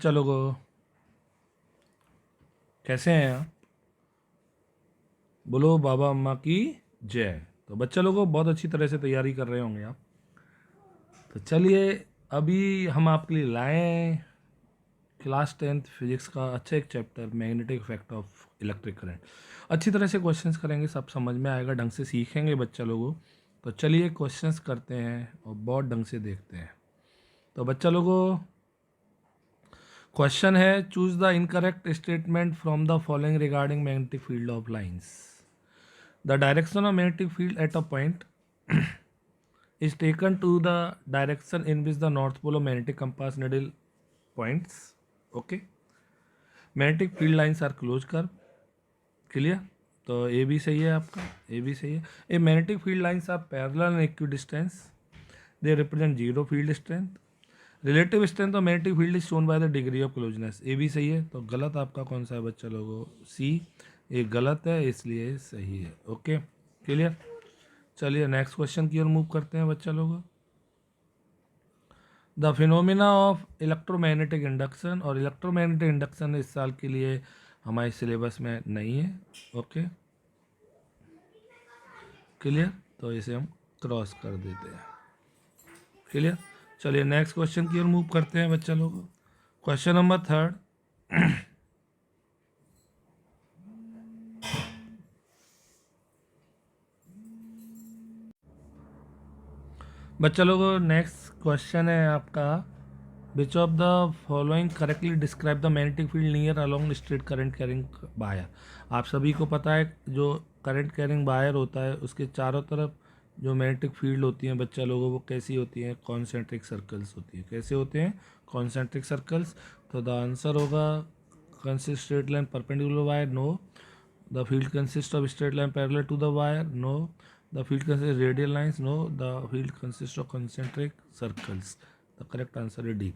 चलो गो, कैसे हैं आप? बोलो बाबा अम्मा की जय। तो बच्चा लोगों बहुत अच्छी तरह से तैयारी कर रहे होंगे आप। तो चलिए अभी हम आपके लिए लाए हैं क्लास 10th फिजिक्स का अच्छा एक chapter, magnetic effect of electric current. अच्छी तरह से क्वेश्चंस करेंगे, सब समझ में आएगा, ढंग से सीखेंगे बच्चा लोगों। तो चलिए क्वेश्चंस करते हैं और बहुत ढंग से देखते हैं। तो बच्चा लोगों क्वेश्चन है, choose the incorrect statement from the following regarding magnetic field of lines. The direction of magnetic field at a point is taken to the direction in which the north pole of magnetic compass needle points. Okay. Magnetic field lines are closed curve. Clear? तो ए भी सही है आपका, ए भी सही है। A magnetic field lines are parallel and equidistance, they represent zero field strength. Relative strength of magnetic field is shown by the degree of closeness, A भी सही है। तो गलत आपका कौन सा है बच्चा लोगों? सी, ये गलत है इसलिए सही है। Okay clear. चलिए नेक्स्ट क्वेश्चन की ओर मूव करते हैं बच्चा लोगों। The phenomena of electromagnetic induction, और इलेक्ट्रोमैग्नेटिक इंडक्शन इस साल के लिए हमारे सिलेबस में नहीं है। ओके क्लियर, तो इसे हम क्रॉस कर देते हैं। क्लियर। चलिए नेक्स्ट क्वेश्चन की ओर मूव करते हैं बच्चा लोगों। Question number 3। बच्चा लोगों नेक्स्ट क्वेश्चन है आपका, which of the following correctly describe the magnetic field near along straight current carrying wire. आप सभी को पता है जो करंट कैरिंग वायर होता है उसके चारों तरफ जो मैग्नेटिक फील्ड होती हैं बच्चा लोगों, वो कैसी होती हैं? कॉन्सेंट्रिक सर्कल्स होती है। कैसे होते हैं? Concentric circles. तो द आंसर होगा consist straight line perpendicular wire, no. The field consist of straight line parallel to the wire, no. The field consists of radial lines, no. The field consists of concentric circles. The correct answer is D.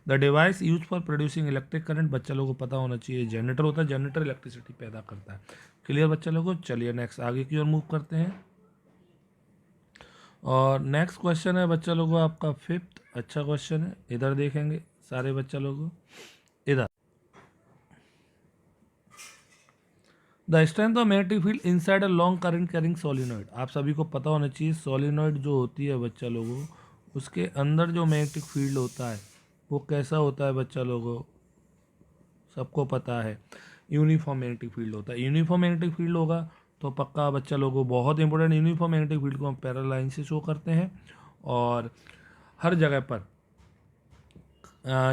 The device used for producing electric current, बच्चा लोगों को पता होना चाहिए, generator होता है। Generator electricity पैदा करता है। क्लियर बच्चा लोगों। चलिए नेक्स्ट आगे की ओर मूव करते हैं। और नेक्स्ट क्वेश्चन है बच्चा लोगों आपका 5th। अच्छा क्वेश्चन है, इधर देखेंगे सारे बच्चा लोगों, इधर। The strength of magnetic field inside a long current carrying solenoid. आप सभी को पता होना चाहिए सोलिनॉइड जो होती है बच्चा लोगों, उसके अंदर जो मैग्नेटिक फील्ड होता है वो कैसा होता है बच्चा लोगों? सबको पता है यूनिफॉर्म मैग्नेटिक फील्ड होता है। यूनिफॉर्म मैग्नेटिक फील्ड होगा तो पक्का बच्चा लोगों, बहुत इंपॉर्टेंट, यूनिफॉर्म मैग्नेटिक फील्ड को हम पैरेलल लाइन से शो करते हैं और हर जगह पर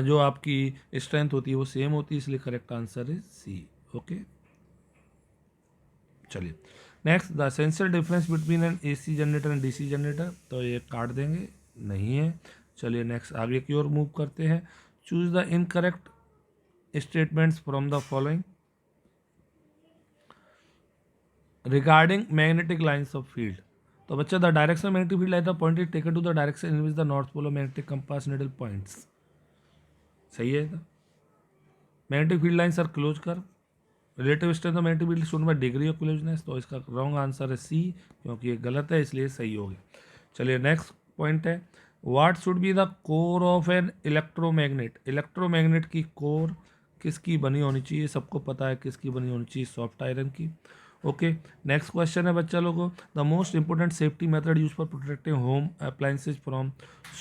जो आपकी स्ट्रेंथ होती है वो सेम होती है, इसलिए correct answer is C. Okay चलिए next, the essential difference between an AC generator and DC generator. तो ये काट देंगे, नहीं है। चलिए नेक्स्ट आगे की ओर मूव करते हैं। Choose the incorrect statements from the following regarding magnetic lines of field. तो बच्चा, the direction of magnetic field at the point is taken to the direction in which the north pole of magnetic compass needle points. सही है। Magnetic field lines are closer, relative strength of magnetic field shown by degree of closeness. तो इसका wrong answer है सी, क्योंकि ये गलत है इसलिए सही हो गया। चलिए नेक्स्ट पॉइंट है, what should be the core of an electromagnet. Electromagnet की कोर किसकी बनी होनी चाहिए? सबको पता है किसकी बनी होनी चाहिए, सॉफ्ट आयरन की। ओके नेक्स्ट क्वेश्चन है बच्चा लोगों, the most important safety method use for protecting home appliances from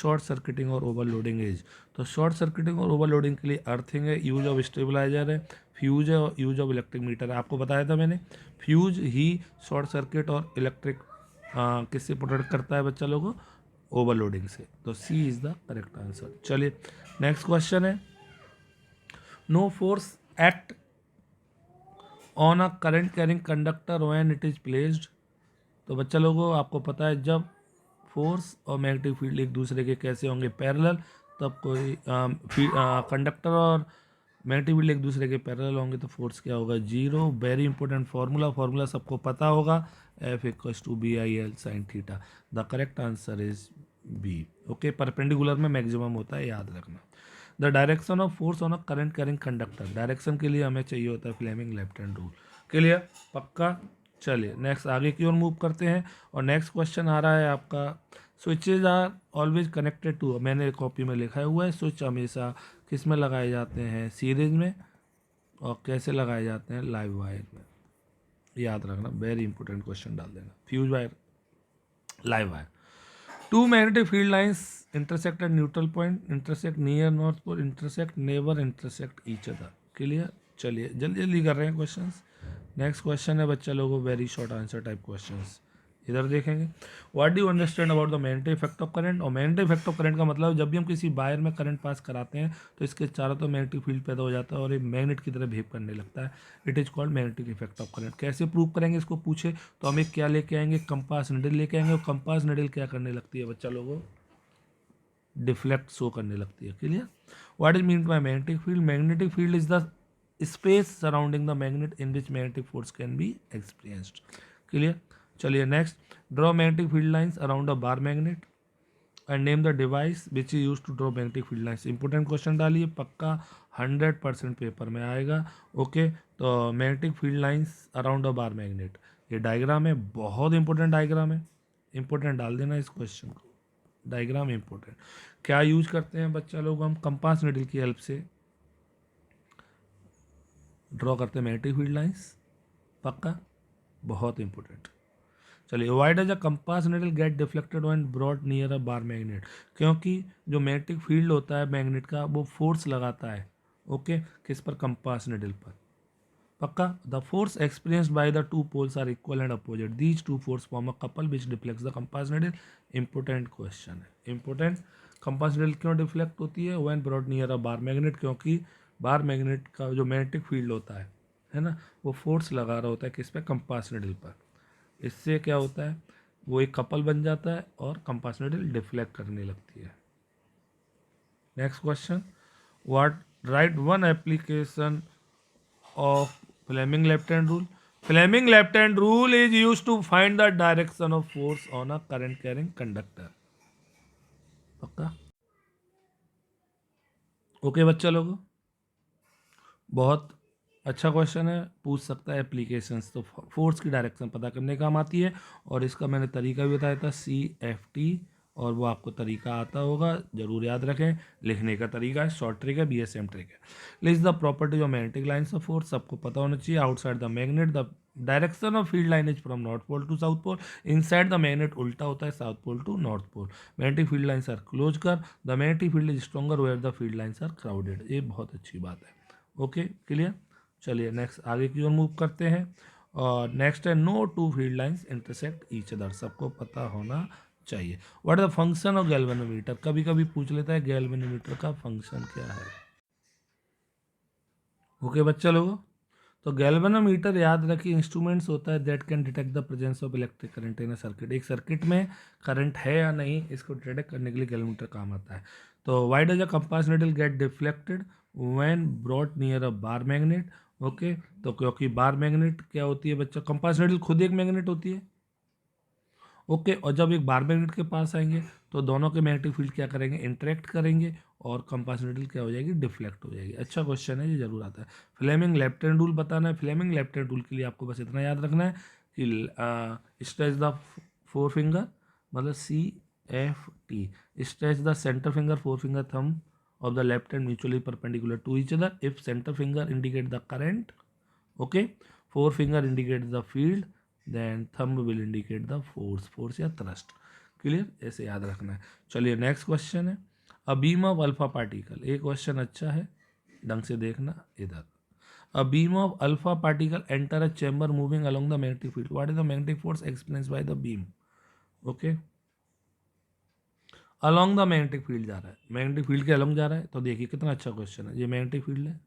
short circuiting और ओवरलोडिंग एज। तो शॉर्ट सर्किटिंग और ओवरलोडिंग के लिए अर्थिंग है, यूज ऑफ स्टेबलाइजर है, फ्यूज है और यूज ऑफ इलेक्ट्रिक मीटर है। आपको बताया था मैंने, फ्यूज ही शॉर्ट सर्किट और इलेक्ट्रिक किससे प्रोटेक्ट करता है बच्चा लोगों? ओवरलोडिंग से। तो C is the correct answer. चलिए नेक्स्ट क्वेश्चन है, no force act on a current carrying conductor when it is placed. तो बच्चा लोगों आपको पता है जब फोर्स और मैग्नेटिक फील्ड एक दूसरे के कैसे होंगे? पैरेलल, तब कोई कंडक्टर और मैग्नेटिक फील्ड एक दूसरे के पैरेलल होंगे तो फोर्स क्या होगा? जीरो। वेरी इंपॉर्टेंट फार्मूला सबको पता होगा, F equals to B I L sine theta. The correct answer is B. Okay perpendicular में मैक्सिमम होता है, याद रखना। The direction of force on a current carrying conductor, direction के लिए हमें चाहिए होता है Fleming left hand rule. Clear पक्का। चलिए नेक्स्ट आगे की ओर मूव करते हैं और नेक्स्ट क्वेश्चन आ रहा है आपका, switches are always connected to. मैंने कॉपी में लिखा हुआ है, स्विच हमेशा किस में लगाए जाते हैं, सीरीज में, और कैसे लगाए जाते हैं, लाइव वायर में। याद रखना, वेरी इंपॉर्टेंट क्वेश्चन डाल देना। Fuse wire, live wire. Two magnetic field lines intersect at neutral point, intersect near north pole, intersect never intersect each other. Clear. चलिए जल्दी जल्दी कर रहे हैं क्वेश्चंस। नेक्स्ट क्वेश्चन है बच्चा लोगों, very short answer type questions. इधर देखेंगे, what do you understand about the magnetic effect of current. और मैग्नेटिक इफेक्ट ऑफ करंट का मतलब जब भी हम किसी वायर में करंट पास कराते हैं तो इसके चारों तरफ मैग्नेटिक फील्ड पैदा हो जाता है और ये मैग्नेट की तरह बिहेव करने लगता है। It is called magnetic effect of current. कैसे प्रूव करेंगे इसको पूछे तो हम एक क्या लेके आएंगे, कंपास निडल लेके आएंगे। और कंपास निडल क्या करने लगती है बच्चा लोगों, डिफ्लेक्ट शो करने लगती है। Clear. What is mean by magnetic field. Magnetic field is the space surrounding the magnet in which magnetic force can be experienced. Clear. चलिए next, draw magnetic field lines around a bar magnet and name the device which is use to draw magnetic field lines. Important question डालिए, पक्का 100% paper में आएगा। Okay, तो magnetic field lines around a bar magnet, ये diagram है, बहुत important diagram है, important डाल देना इस क्वेश्चन को, डायग्राम इंपॉर्टेंट। क्या यूज करते हैं बच्चा लोग, हम कंपास निडल की हेल्प से ड्रॉ करते हैं मैग्नेटिक फील्ड लाइंस, पक्का, बहुत इंपॉर्टेंट। चलिए, why does a compass needle get deflected when brought near a bar magnet. क्योंकि जो मैग्नेटिक फील्ड होता है मैग्नेट का वो फोर्स लगाता है, ओके, किस पर, कंपास निडल पर, पक्का। The force experienced by the two poles are equal and opposite, these two force form a couple which deflects the compass needle. Important question है, इंपॉर्टेंट। कंपास निडल क्यों deflect होती है when brought near a bar magnet, क्योंकि bar magnet का जो magnetic field होता है ना, वो फोर्स लगा रहा होता है किस पे, कंपास निडल पर। इससे क्या होता है, वो एक कपल बन जाता है और कंपास निडल डिफ्लेक्ट करने लगती है। Next question, what, write one application of Fleming left hand rule. Fleming left hand rule is used to find the direction of force on a current carrying conductor, पक्का। Okay बच्चा लोगों, बहुत अच्छा question है, पूछ सकता है एप्लीकेशंस, तो फोर्स की डायरेक्शन पता करने काम आती है। और इसका मैंने तरीका भी बताया था, CFT, और वो आपको तरीका आता होगा, जरूर याद रखें। लिखने का तरीका है, शॉर्ट ट्रिक है, BSM ट्रिक है। List the properties of magnetic lines of force, सबको पता होना चाहिए। Outside the magnet the direction of field line is from north pole to south pole, inside the magnet उल्टा होता है, south pole to north pole. Magnetic field lines are closer, the magnetic field is stronger where the field lines are crowded. ये बहुत अच्छी बात है। Okay, clear. चलिए next आगे की ओर मूव करते हैं। और नेक्स्ट है, no two field lines intersect each other, सबको पता होना चाहिए। What is the function of galvanometer, कभी कभी पूछ लेता है गैल्वेनोमीटर का फंक्शन क्या है। ओके बच्चा लोगों, तो गैल्वेनोमीटर याद रखिए, इंस्ट्रूमेंट्स होता है that can detect the presence of electric current in a circuit. एक सर्किट में करंट है या नहीं, इसको डिटेक्ट करने के लिए गैल्वेनोमीटर काम आता है। तो why does a compass needle get deflected when brought near a bar magnet. Okay, तो क्योंकि बार मैग्नेट क्या होती है बच्चा, कंपास निडल खुद एक मैग्नेट होती है, ओके। और जब एक बार मैग्नेट के पास आएंगे तो दोनों के मैग्नेटिक फील्ड क्या करेंगे, इंटरेक्ट करेंगे, और कंपास निडल क्या हो जाएगी, डिफ्लेक्ट हो जाएगी। अच्छा क्वेश्चन है, ये जरूर आता है। फ्लेमिंग लेफ्ट हैंड रूल बताना है। फ्लेमिंग लेफ्ट हैंड रूल के लिए आपको बस इतना याद रखना है कि स्ट्रेच द फोर फिंगर, मतलब CFT, stretch the centre finger, four finger thumb of the left hand mutually perpendicular to each other. If center finger indicate the current, okay, forefinger indicates the field, then thumb will indicate the force या thrust। Clear, ऐसे याद रखना है। चलिए next question है, a beam of alpha particle. एक question अच्छा है, ढंग से देखना इधर। A beam of alpha particle enter a chamber moving along the magnetic field, what is the magnetic force experienced by the beam. Okay, along the magnetic field जा रहा है, मैग्नेटिक फील्ड के अलॉन्ग जा रहा है, तो देखिए कितना अच्छा क्वेश्चन है। ये मैग्नेटिक फील्ड है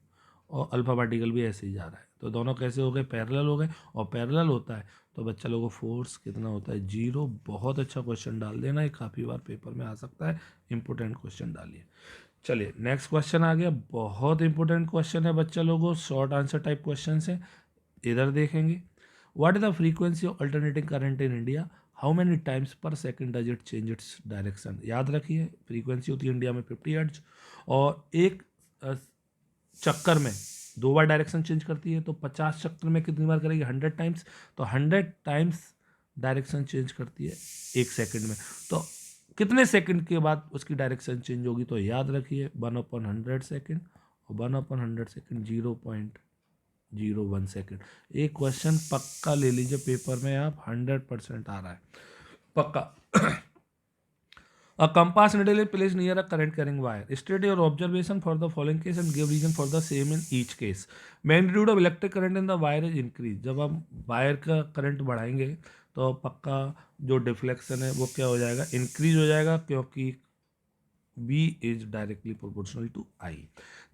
और अल्फा पार्टिकल भी ऐसे ही जा रहा है, तो दोनों कैसे हो गए, पैरेलल हो गए। और पैरेलल होता है तो बच्चा लोगों को फोर्स कितना होता है, 0। बहुत अच्छा क्वेश्चन डाल देना, ये काफ़ी बार पेपर में आ सकता है, इंपॉर्टेंट क्वेश्चन डालिए। चलिए नेक्स्ट क्वेश्चन आ गया, बहुत इंपॉर्टेंट क्वेश्चन है बच्चा लोगों, शॉर्ट आंसर टाइप क्वेश्चन है। इधर देखेंगे, what is the frequency of alternating current in India, how many times per second does it change its direction. याद रखिए, फ्रीक्वेंसी होती है इंडिया में 50 हर्ट्ज, और एक चक्कर में 2 बार डायरेक्शन चेंज करती है, तो 50 चक्कर में कितनी बार करेगी, 100 टाइम्स, तो 100 टाइम्स डायरेक्शन चेंज करती है 1 सेकंड में। तो कितने सेकंड के बाद उसकी डायरेक्शन चेंज होगी, तो याद रखिए 1/100 सेकंड, और 1/100 सेकंड 0.01 सेकंड। एक क्वेश्चन पक्का ले लीजिए पेपर में आप, 100% आ रहा है पक्का। A compass needle is placed near a current carrying wire. State your observation for the following case and give reason for the same in each case. Magnitude of electric current in the wire is increased. जब हम wire का current बढ़ाएंगे तो पक्का जो deflection है वो क्या हो जाएगा, इंक्रीज हो जाएगा, क्योंकि B is directly proportional to I.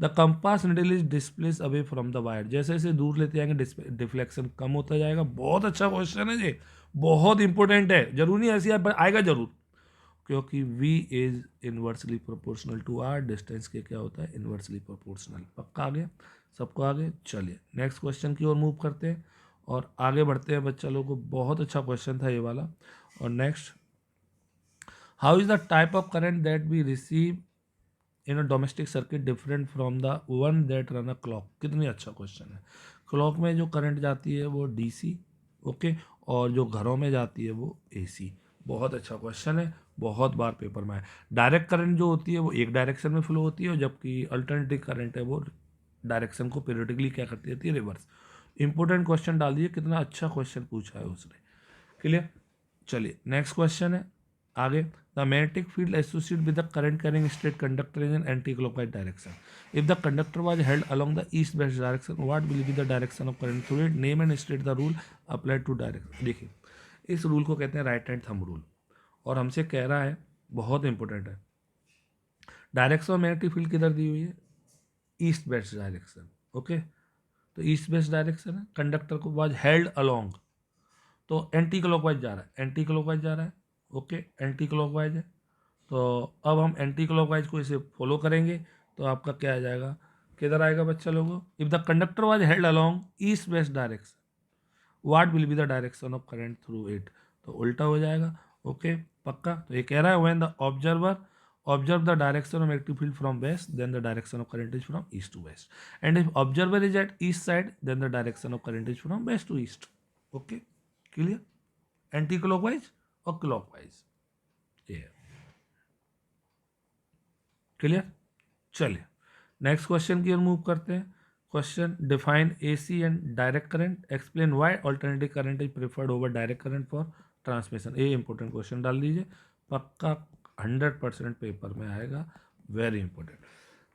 The compass needle is displaced away from the wire. जैसे जैसे दूर लेते जाएंगे डिफ्लेक्शन कम होता जाएगा। बहुत अच्छा क्वेश्चन है ये, बहुत इंपॉर्टेंट है, जरूरी नहीं ऐसी आएगा जरूर, क्योंकि V is inversely proportional to R, distance के क्या होता है, इनवर्सली प्रोपोर्शनल। पक्का आ गया सबको आगे। चलिए नेक्स्ट क्वेश्चन की ओर मूव करते हैं और आगे बढ़ते हैं बच्चा लोगों को। बहुत अच्छा क्वेश्चन था ये वाला। और next, how is the type of current that we receive in a domestic circuit different from the one that run a clock. कितनी अच्छा क्वेश्चन है। क्लॉक में जो करंट जाती है वो DC, ओके, और जो घरों में जाती है वो AC। बहुत अच्छा क्वेश्चन है, बहुत बार पेपर में है। डायरेक्ट करंट जो होती है वो एक डायरेक्शन में फ्लो होती है, जबकि अल्टरनेटिव करंट है वो डायरेक्शन को पीरियडिकली क्या करती रहती है, रिवर्स। इंपॉर्टेंट क्वेश्चन डाल दिए, कितना अच्छा क्वेश्चन पूछा है उसने। क्लियर। चलिए नेक्स्ट क्वेश्चन है आगे। The magnetic field associated with the current carrying straight conductor in anti clockwise direction. If the conductor was held along the east west direction, what will be the direction of current through it, name and state the rule applied to direction. देखिए इस rule को कहते हैं right hand thumb rule, और हमसे कह रहा है, बहुत इंपॉर्टेंट है, डायरेक्शन ऑफ मैग्नेटिक फील्ड किधर दी हुई है, ईस्ट वेस्ट डायरेक्शन। ओके, तो ईस्ट वेस्ट डायरेक्शन है, कंडक्टर को वाज हेल्ड अलोंग, तो एंटी क्लॉकवाइज जा रहा है, एंटी क्लॉकवाइज जा रहा है। ओके, एंटी क्लॉकवाइज है, तो अब हम एंटी क्लॉकवाइज को इसे फॉलो करेंगे, तो आपका क्या आ जाएगा, किधर आएगा बच्चा लोगों, if the conductor was held along east west direction, what will be the direction of current through it, तो उल्टा हो जाएगा। ओके पक्का। तो ये कह रहा है when the observer observe the direction of magnetic field from west, then the direction of current is from east to west, and if observer is at east side, then the direction of current is from west to east. Okay, clear? Anti clockwise और clockwise, ये clear. चलिए next question की ओर move करते हैं। Question, define AC and direct current, explain why alternative current is preferred over direct current for transmission. ये important question डाल दीजिए, पक्का 100% पेपर में आएगा, वेरी इंपॉर्टेंट।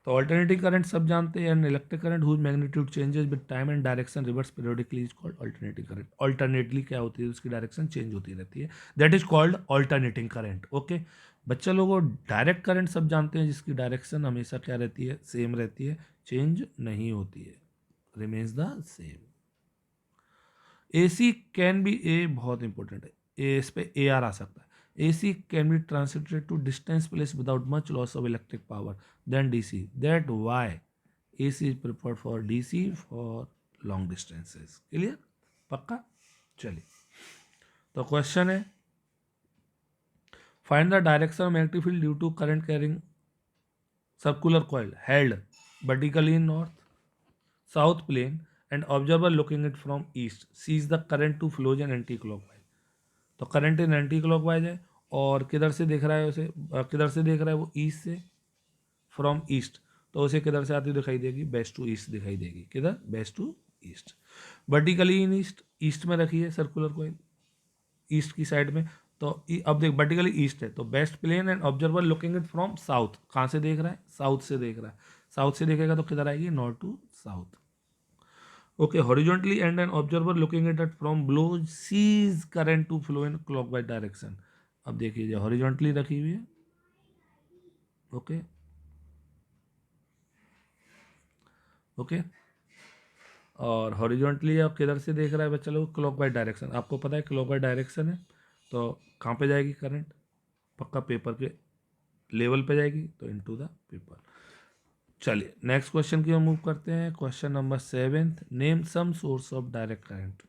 तो अल्टरनेटिव करंट सब जानते हैं, and electric current whose magnitude changes with time and direction reverse periodically is called alternative current. Alternately क्या होती है, उसकी डायरेक्शन चेंज होती रहती है, that is called alternating current. Okay बच्चा लोगों, डायरेक्ट करंट सब जानते हैं, जिसकी डायरेक्शन हमेशा क्या रहती है, सेम रहती है, चेंज नहीं होती है, remains the same. AC can be, A बहुत इंपॉर्टेंट है, इस पे AR आ सकता है। AC can be transited to distance place without much loss of electric power than DC. That why AC is preferred for DC for long distances. Clear? पक्का। चलिए तो question है, find the direction of magnetic field due to current carrying circular coil held vertically in north south plane and observer looking it from east sees the current to flows in anti-clockwise. तो current in anti clockwise है, और किधर से देख रहा है उसे, किधर से देख रहा है वो, ईस्ट से, फ्रॉम ईस्ट, तो उसे किधर से आती दिखाई देगी, वेस्ट टू ईस्ट दिखाई देगी, किधर, west to east. Vertically in east, east में रखी है सर्कुलर कॉइल, ईस्ट की साइड में, तो अब देख वर्टिकली ईस्ट है, तो west plane and observer looking it from south, कहाँ से देख रहा है, साउथ से देख रहा है, साउथ से देखेगा तो किधर आएगी, north to south. Okay, horizontally and an observer looking at it from below sees current to flow in clockwise direction. अब देखिए जो हॉरिजॉन्टली रखी हुई है, ओके ओके, और हॉरिजॉन्टली आप किधर से देख रहा है बच्चा लोग, क्लॉकवाइज डायरेक्शन, आपको पता है क्लॉकवाइज डायरेक्शन है, तो कहाँ पे जाएगी करंट, पक्का पेपर के लेवल पे जाएगी, तो इनटू द पेपर। चलिए नेक्स्ट क्वेश्चन की ओर मूव करते हैं। Question number 7, name some source of direct current.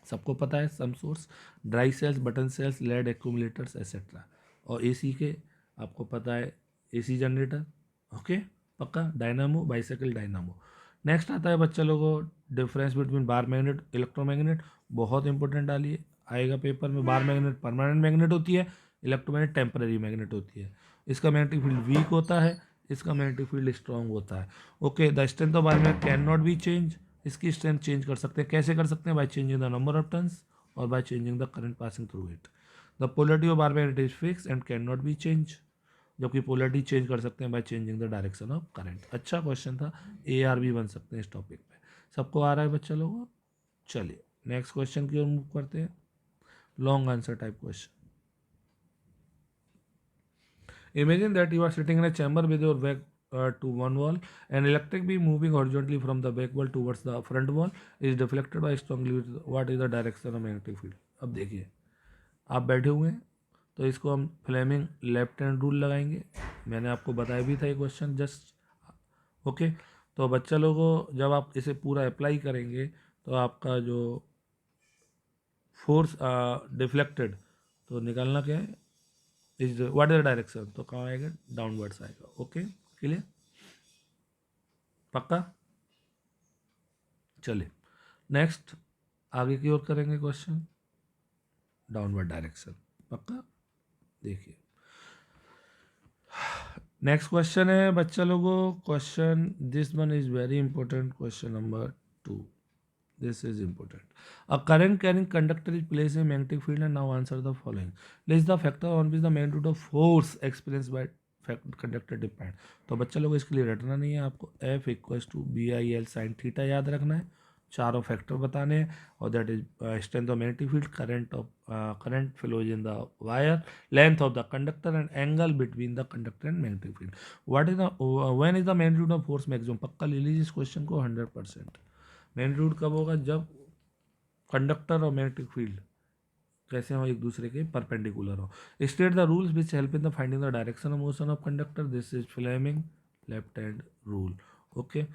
सबको पता है some source, dry cells, button cells, lead accumulators etcetera, और AC के आपको पता है AC जनरेटर, ओके पक्का, डायनामो, बाइसाइकिल डायनामो। नेक्स्ट आता है बच्चा लोगों, difference between bar magnet electromagnet, बहुत इंपॉर्टेंट डालिए, आएगा पेपर में। बार मैग्नेट परमानेंट मैग्नेट होती है, इलेक्ट्रोमैग्नेट टेम्पररी मैग्नेट होती है, इसका मैग्नेटिक फील्ड वीक होता है, इसका मैग्नेटिक फील्ड स्ट्रॉन्ग होता है। Okay, the strength of armature can not be change, इसकी स्ट्रेंथ चेंज कर सकते हैं, कैसे कर सकते हैं? By changing the number of turns और by changing the current passing through it. The polarity of armature is fix and can not be change, जबकि पोलरिटी चेंज कर सकते हैं by changing the direction of current. अच्छा question था, AR भी बन सकते हैं इस टॉपिक पे। सबको आ रहा है बच्चा लोगों? चलिए नेक्स्ट क्वेश्चन की ओर मूव करते हैं, long answer type question. Imagine that you are sitting in a chamber with your back to one wall. An electric beam moving horizontally from the back wall towards the front wall is deflected by strongly with what is the direction of magnetic field? अब देखिए, आप बैठे हुए हैं तो इसको हम Fleming left hand rule लगाएंगे। मैंने आपको बताया भी था ये क्वेश्चन जस्ट। ओके, तो बच्चा लोगों जब आप इसे पूरा अप्लाई करेंगे तो आपका जो फोर्स डिफ्लेक्टेड तो निकालना क्या है? Is what is the direction, तो कहाँ आएगा? डाउनवर्ड्स आएगा। ओके क्लियर, पक्का? चलिए नेक्स्ट आगे की ओर करेंगे क्वेश्चन, डाउनवर्ड डायरेक्शन, पक्का? देखिए नेक्स्ट क्वेश्चन है बच्चा लोगों, question this one is very important, question number 2, this is important. A current carrying conductor is placed in magnetic field and now answer the following. List the factor on which the magnitude of force experienced by conductor depend. तो बच्चा लोग इसके लिए रटना नहीं है आपको, F equals to BIL sine theta याद रखना है, चारों फैक्टर बताने हैं, और that is strength of magnetic field, current flows in the wire, length of the conductor and angle between the conductor and magnetic field. What is the when is the magnitude of force maximum? पक्का ले लीजिए इस question को 100%। Magnitude कब होगा? जब conductor और magnetic field कैसे हो? एक दूसरे के परपेंडिकुलर हो। State the rules which help in the finding the direction of motion of conductor, this is Fleming left hand rule. Okay,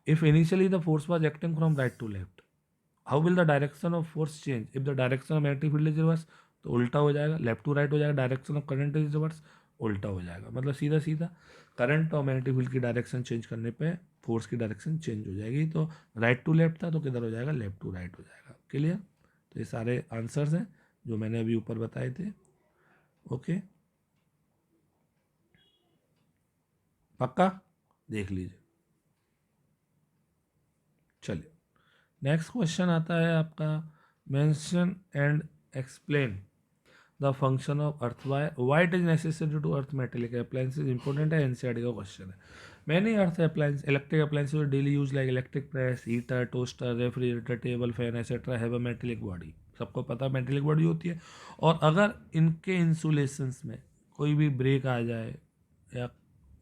if initially the force was acting from right to left, how will the direction of force change? If the direction of magnetic field is reverse तो उल्टा हो जाएगा, left to right हो जाएगा, direction of current is reverse उल्टा हो जाएगा। मतलब सीधा सीधा करंट और मैग्नेटिक फील्ड की डायरेक्शन चेंज करने पे फोर्स की डायरेक्शन चेंज हो जाएगी। तो राइट टू लेफ्ट था तो किधर हो जाएगा? लेफ्ट टू राइट हो जाएगा। क्लियर? तो ये सारे आंसर्स हैं जो मैंने अभी ऊपर बताए थे। ओके, पक्का देख लीजिए। चलिए नेक्स्ट क्वेश्चन आता है आपका, mention and explain the function of earth wire, why it is necessary to earth metallic appliances. Important है, एनसीईआरटी का क्वेश्चन है। Many earth appliance electric appliances daily use like electric press, heater, toaster, refrigerator, table fan etcetera have a metallic body. सबको पता metallic body होती है, और अगर इनके इंसुलेशंस में कोई भी ब्रेक आ जाए या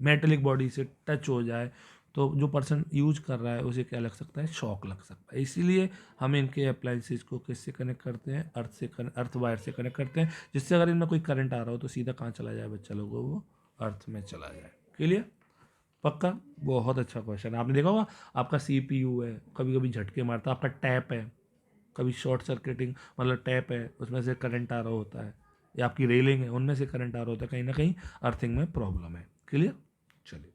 मेटेलिक बॉडी से टच हो जाए तो जो पर्सन यूज कर रहा है उसे क्या लग सकता है? शॉक लग सकता है। इसीलिए हम इनके अप्लायंसेज को किससे कनेक्ट करते हैं? अर्थ वायर से कनेक्ट करते हैं, जिससे अगर इनमें कोई करंट आ रहा हो तो सीधा कहाँ चला जाए बच्चा लोगों? वो अर्थ में चला जाए। क्लियर? पक्का? बहुत अच्छा क्वेश्चन है। आपने देखा होगा आपका CPU है, कभी कभी झटके मारता है, आपका टैप है, कभी शॉर्ट सर्किटिंग मतलब टैप है उसमें से करंट आ रहा होता है, या आपकी रेलिंग है उनमें से करंट आ रहा होता है, कहीं ना कहीं अर्थिंग में प्रॉब्लम है। क्लियर? चलिए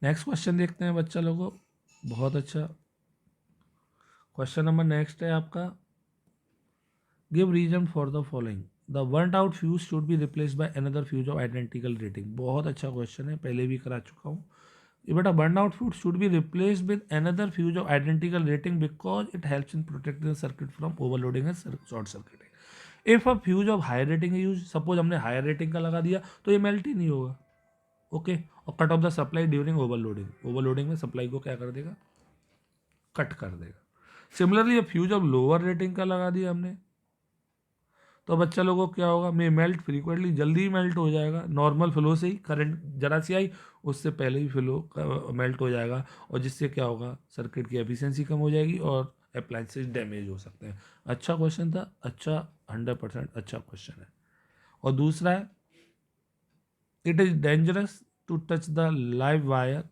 नेक्स्ट क्वेश्चन देखते हैं बच्चा लोगों, बहुत अच्छा क्वेश्चन नंबर नेक्स्ट है आपका, give reason for the following. The burned out fuse should be replaced by another fuse of identical rating. बहुत अच्छा क्वेश्चन है, पहले भी करा चुका हूँ। ये बेटा, burn out fuse should be replaced with another fuse of identical rating because it helps in protecting the circuit from overloading and short circuiting. If a fuse of higher rating है use, suppose हमने higher rating का लगा दिया तो ये melt ही नहीं होगा। Okay, और cut off the supply during overloading, overloading में सप्लाई को क्या कर देगा? कट कर देगा। Similarly fuse of lower rating का लगा दिया हमने तो बच्चा लोगों को क्या होगा? मे मेल्ट फ्रीक्वेंटली, जल्दी ही मेल्ट हो जाएगा, नॉर्मल फ्लो से ही, करंट जरा सी आई उससे पहले ही फ्लो मेल्ट हो जाएगा, और जिससे क्या होगा? सर्किट की एफिशिएंसी कम हो जाएगी और अप्लायंसेज डैमेज हो सकते हैं। अच्छा क्वेश्चन था, अच्छा 100% अच्छा क्वेश्चन है। और दूसरा है, it is dangerous to touch the live wire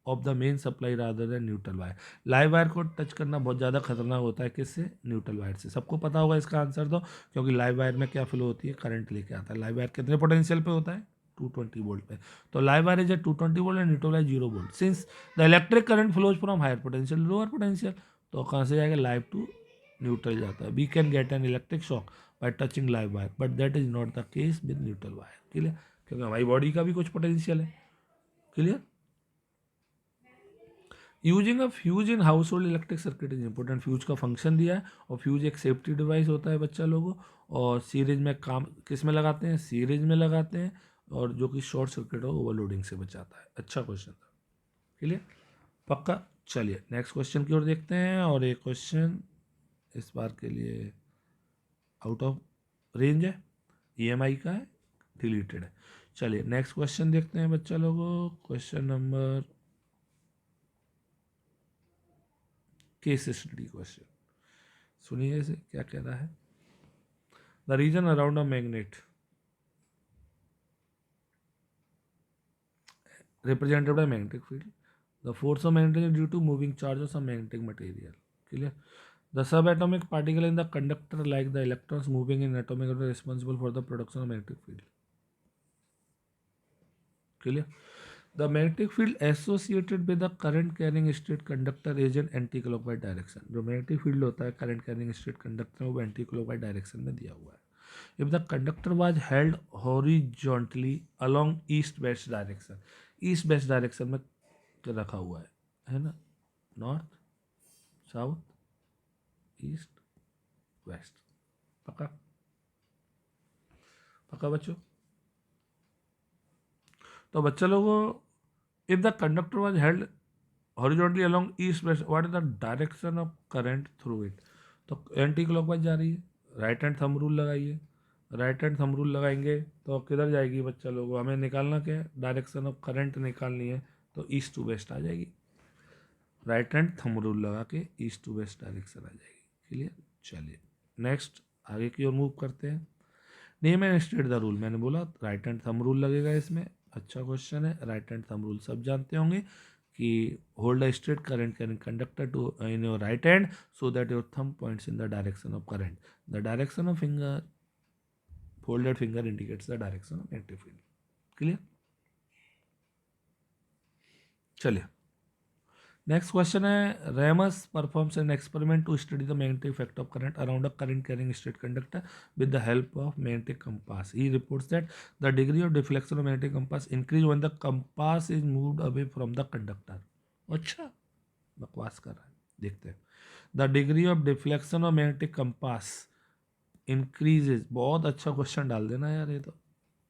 of the main supply rather than neutral wire. Live wire को टच करना बहुत ज़्यादा खतरनाक होता है, किससे? न्यूट्रल वायर से। सबको पता होगा इसका आंसर तो, क्योंकि लाइव वायर में क्या फ्लो होती है? करंट लेके आता है। लाइव वायर कितने पोटेंशियल पे होता है? 220 वोल्ट पे। तो live wire is 220 volt and neutral wire 0 volt. Since the electric current flows from higher potential lower potential, तो कहाँ से जाएगा? लाइव टू न्यूट्रल जाता है। We can get an electric shock by touching live wire, but that is not the case with neutral wire. Clear, क्योंकि हमारी body का भी कुछ पोटेंशियल है। Clear, using a fuse in household electric circuit is important. Fuse का function दिया है, और फ्यूज एक सेफ्टी डिवाइस होता है बच्चा लोगों, और सीरीज में काम किस में लगाते हैं, सीरीज में लगाते हैं, और जो कि शॉर्ट सर्किट हो ओवरलोडिंग से बचाता है। अच्छा क्वेश्चन था। क्लियर, पक्का। चलिए नेक्स्ट क्वेश्चन की ओर देखते हैं, और एक क्वेश्चन इस बार के लिए आउट ऑफ रेंज है, ईएमआई का है, डिलीटेड है। चलिए नेक्स्ट क्वेश्चन देखते हैं बच्चा लोगों, question number case study question. सुनिए इसे क्या कह रहा है। The region around a magnet represented by magnetic field. The force of magnetism is due to moving charge of some magnetic material. Clear? The subatomic particle in the conductor, like the electrons moving in atomic order, are responsible for the production of magnetic field. Clear? The magnetic field associated with the current carrying state conductor is in anti-clockwise direction. जो magnetic field होता है current carrying state conductor में, वो anti-clockwise direction में दिया हुआ है. If the conductor was held horizontally along east-west direction, east-west direction में रखा हुआ है ना, नॉर्थ साउथ ईस्ट वेस्ट। पक्का, पक्का बच्चों। तो बच्चा लोगों, if the conductor was held horizontally along east west, what is the direction of current through it? तो एंटी क्लॉकवाइज जा रही है, राइट हैंड थंब रूल लगाइए। राइट हैंड थंब रूल लगाएंगे तो किधर जाएगी बच्चा लोगों? हमें निकालना क्या है, डायरेक्शन ऑफ करंट निकालनी है, तो ईस्ट टू वेस्ट आ जाएगी। राइट हैंड थंब रूल लगा के ईस्ट टू वेस्ट डायरेक्शन आ जाएगी। क्लियर, चलिए नेक्स्ट आगे की ओर मूव करते हैं। Name and state the rule, मैंने बोला राइट हैंड थंब रूल लगेगा इसमें। अच्छा क्वेश्चन है। राइट हैंड थंब रूल सब जानते होंगे कि hold a straight current carrying conductor to in your right hand so that your thumb points in the direction of current. The direction of finger, folded finger indicates the direction of magnetic field. Clear, चलिए next question है। Ramesh performs an experiment to study the magnetic effect of current around a current carrying straight conductor with the help of magnetic compass. He reports that the degree of deflection of magnetic compass increase when the compass is moved away from the conductor. अच्छा, बकवास कर रहा है, देखते हैं। The degree of deflection of magnetic compass increases, बहुत अच्छा question डाल देना यार, ये तो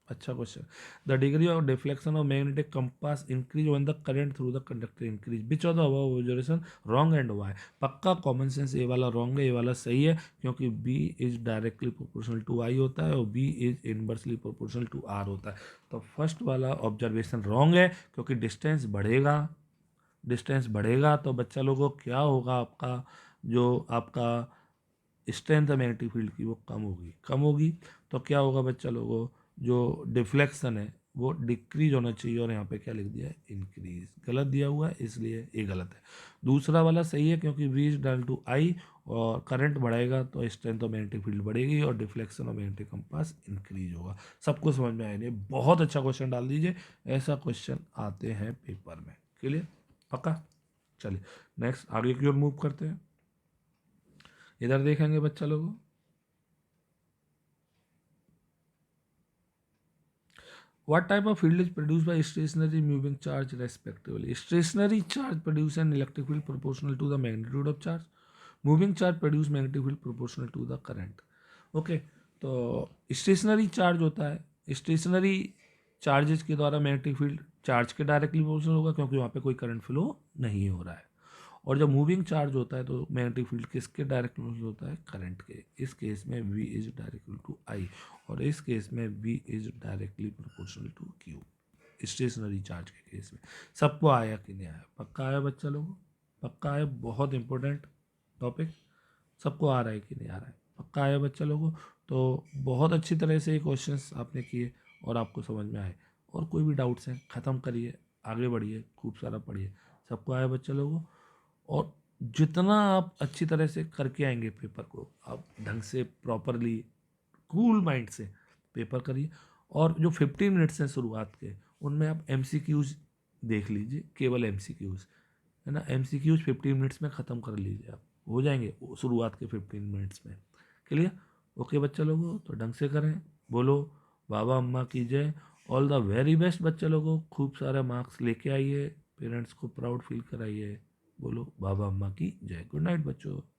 अच्छा question. The degree of deflection of magnetic compass increase when the current through the conductor increase, which of the above observation wrong and why? पक्का common sense, ए वाला रॉन्ग है, ए वाला सही है, क्योंकि B is directly proportional to I होता है और B is inversely proportional to R होता है। तो फर्स्ट वाला ऑब्जर्वेशन रॉन्ग है, क्योंकि डिस्टेंस बढ़ेगा, डिस्टेंस बढ़ेगा तो बच्चा लोगों क्या होगा, आपका जो आपका स्ट्रेंथ है मैग्नेटिक फील्ड की वो कम होगी, कम होगी तो क्या होगा बच्चा लोगों, जो डिफ्लेक्शन है वो डिक्रीज होना चाहिए, और यहाँ पे क्या लिख दिया है, इंक्रीज। गलत दिया हुआ है इसलिए ये गलत है। दूसरा वाला सही है, क्योंकि वी इज डन टू आई, और करंट बढ़ेगा तो स्ट्रेंथ ऑफ मैग्नेटिक फील्ड बढ़ेगी और deflection of magnetic compass increase होगा। सबको समझ में आया नहीं? बहुत अच्छा क्वेश्चन डाल दीजिए, ऐसा क्वेश्चन आते हैं पेपर में। क्लियर, पक्का। चलिए नेक्स्ट आगे की ओर मूव करते हैं। इधर देखेंगे बच्चा लोगों, what type of field is produced by stationary moving charge respectively? Stationary charge produce an electric field proportional to the magnitude of charge. Moving charge produce magnetic field proportional to the current. Okay, तो stationery charge होता है, stationery charges के द्वारा magnetic field charge के directly proportional होगा, क्योंकि वहाँ पे कोई करंट फ्लो नहीं हो रहा है। और जब मूविंग चार्ज होता है तो मैग्नेटिक फील्ड किसके डायरेक्ट प्रोपोर्शनल होता है, करंट के। इस केस में V is directly to I, और इस केस में V is directly proportional to Q, stationary charge के केस में। सबको आया कि नहीं आया? पक्का आया बच्चा लोगों, पक्का आया? बहुत इंपॉर्टेंट टॉपिक, सबको आ रहा है कि नहीं आ रहा है? पक्का आया बच्चा लोगों? तो बहुत अच्छी तरह से ये क्वेश्चंस आपने किए और आपको समझ में आए, और कोई भी डाउट्स हैं ख़त्म करिए, आगे बढ़िए, खूब सारा पढ़िए। सबको आया बच्चा लोगों? और जितना आप अच्छी तरह से करके आएंगे पेपर को, आप ढंग से प्रॉपरली कूल माइंड से पेपर करिए। और जो 15 मिनट्स हैं शुरुआत के, उनमें आप MCQs देख लीजिए, केवल MCQs है ना, MCQs 15 मिनट्स में ख़त्म कर लीजिए, आप हो जाएंगे शुरुआत के 15 मिनट्स में। क्लियर, ओके बच्चा लोगों, तो ढंग से करें, बोलो बाबा अम्मा की जय। ऑल द वेरी बेस्ट बच्चा लोगों, खूब सारे मार्क्स लेके आइए, पेरेंट्स को प्राउड फील कराइए। बोलो बाबा अम्मा की जय। गुड नाइट बच्चों।